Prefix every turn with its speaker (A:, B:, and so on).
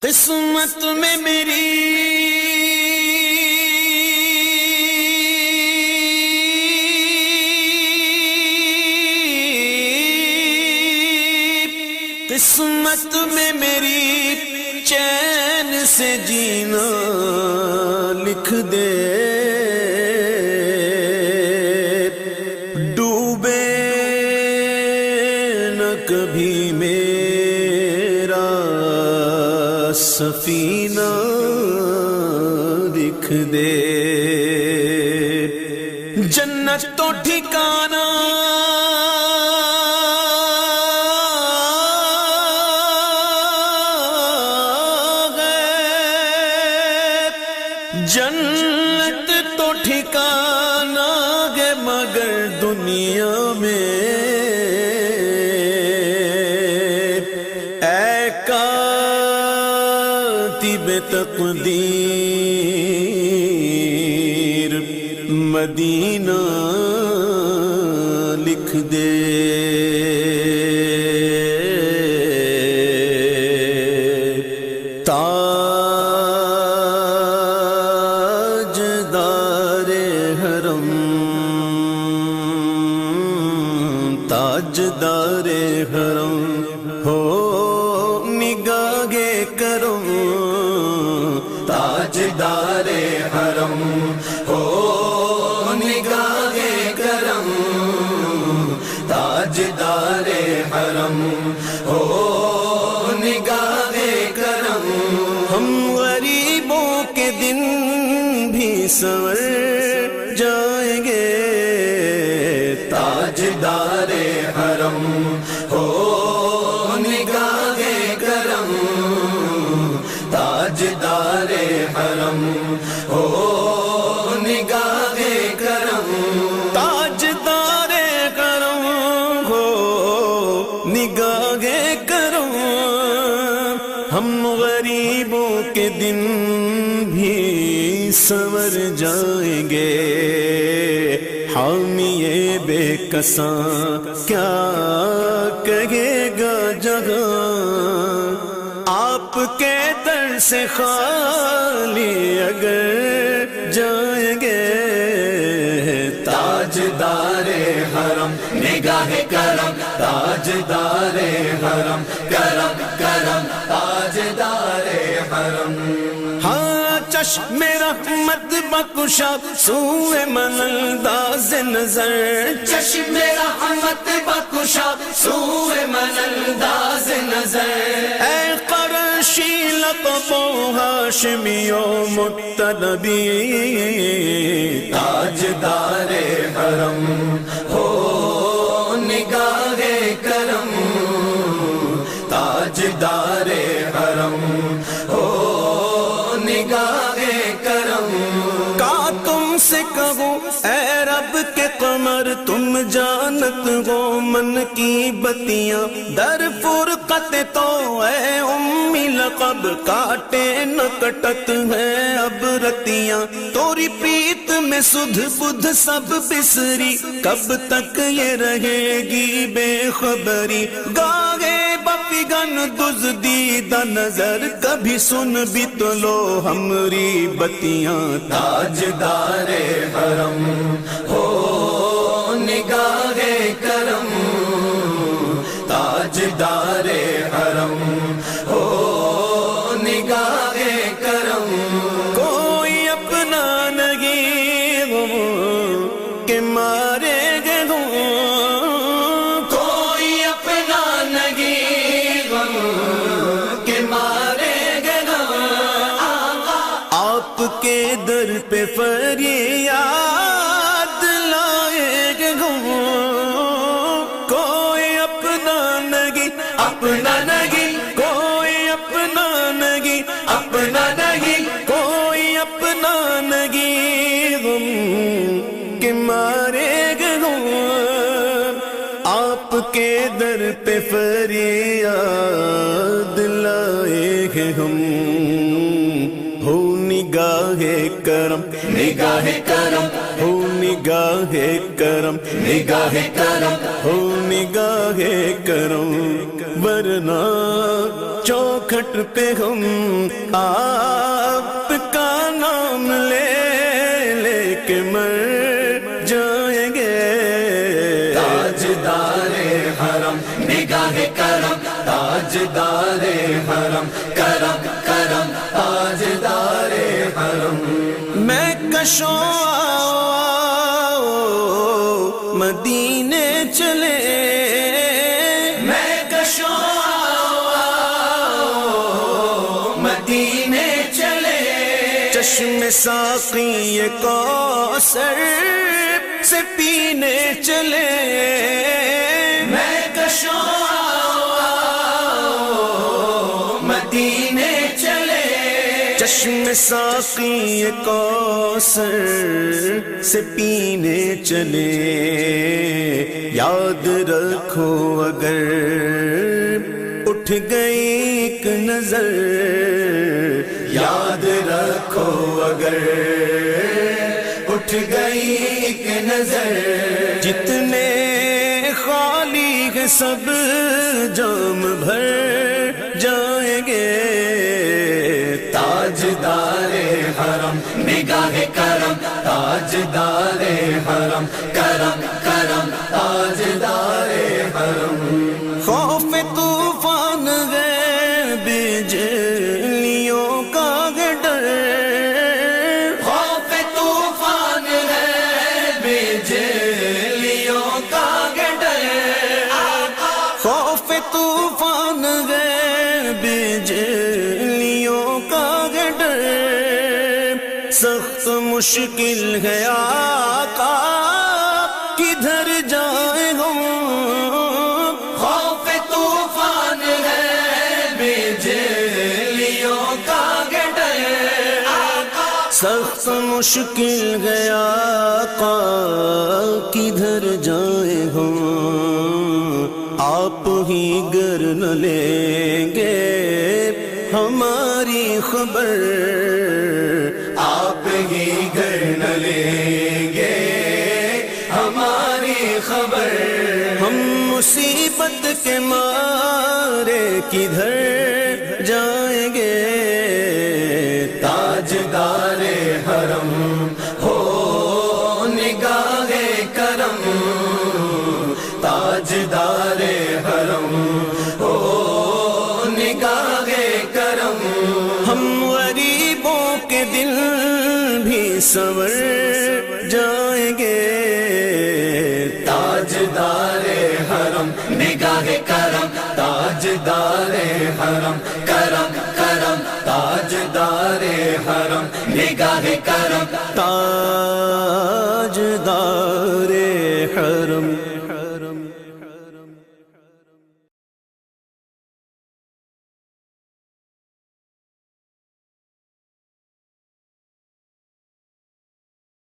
A: قسمت میں میری قسمت میں میری چین سے جینا لکھ دے، ڈوبے نہ کبھی میرا سفینہ لکھ دے، جنت تو ٹھکانہ جنت تو ٹھکانہ ہے مگر دنیا میں اے کاتب تقدیر مدینہ لکھ دے، تاجدار حرم ہو نگاہ کرم، تاجدار حرم ہو نگاہ کرم، تاجدار حرم ہو نگاہ کرم، ہم غریبوں کے دن بھی سنور جائیں گے، تاجدار حرم ہو نگاہ کرم، تاجدار حرم ہو نگاہ کرم، تاجدار حرم ہو نگاہ کرم، ہم غریبوں کے دن بھی سنور جائیں گے، حامی بے کساں کیا کہے گا جہاں، آپ کے در سے خالی اگر جائیں گے، تاجدار حرم نگاہ کرم، تاجدار حرم کرم کرم، تاجدار حرم، چشم رحمت بخشا سوئے من انداز نظر، چشم رحمت بخشا سوئے من انداز نظر، اے قرشی لقب و ہاشمی و مطلبی، تاجدار حرم ہو نگاہ کرم، تاجدار حرم ہو نگاہ کرم، کا تم سے کہوں اے رب کے قمر تم جانت ہو من کی بتیاں، در فرقت تو اے امی لقب کاٹے نہ کٹت ہے اب رتیاں، توری پیت میں سدھ بدھ سب بسری، کب تک یہ رہے گی بے خبری، گاہے بفگن دزدیدہ نظر، کبھی سن بھی تو لو ہمری بتیاں، تاجدار حرم ہو نگاہ کرم، تاجدار حرم ہو نگاہ کرم، کوئی اپنا نہیں ہو کہ مارے گے ہوں، کوئی اپنا نہیں ہو کہ مارے گے ہوں، آپ کے در پہ فریاد لائے گے ہوں، کوئی اپنا نہیں، اپنا نہیں، کوئی اپنا نہیں، اپنا نہیں، کوئی اپنا نہیں ہم کہ مارے گے ہوں، آپ کے در پہ فریاد لائے گے ہم، ہو نگاہ کرم نگاہ کرم ہو نگاہ کرم نگاہ کرم ہو نگاہ کرم ورنہ چوکھٹ پہ ہم آپ کا نام لے لے کے مر جائیں گے.
B: تاجدار حرم نگاہ کرم، تاجدار حرم کرم کرم، تاجدار حرم.
A: میں کشوں مدینے چلے،
B: میں کشوں مدینے چلے،
A: چشم ساقی کوثر سے پینے چلے.
B: میں کشوں مدینے چلے،
A: چشم ساقی کوثر سے پینے چلے. یاد رکھو اگر اٹھ گئی ایک نظر،
B: یاد رکھو اگر اٹھ گئی ایک نظر،
A: جتنے خالی ہے سب جام بھر جائیں گے.
B: تاجدار حرم نگاہ کرم، تاجدار حرم کرم کرم، تاجدار حرم.
A: خوف طوفان ہے بجلیوں کا ہے ڈر،
B: خوف طوفان ہے بجلیوں کا ہے ڈر،
A: خوف طوفان ہے بجلیوں کا ہے ڈر. سخت مشکل ہے آقا کدھر جائیں ہم،
B: خوف طوفان ہے بجلیوں کا ہے ڈر،
A: سخت مشکل ہے آقا کدھر جائیں ہم. آپ ہی گر نہ لیں گے ہماری خبر،
B: آپ ہی گر نہ لیں گے ہماری خبر،
A: ہم مصیبت کے مارے کدھر جائیں گے.
B: تاجدار حرم ہو نگاہ کرم، تاجدار حرم ہو نگاہ کرم.
A: ہم غریبوں کے دل بھی سنور جائیں گے.
B: تاجدار حرم نگاہ کرم، تاجدار حرم کرم کرم، تاجدار حرم نگاہ کرم.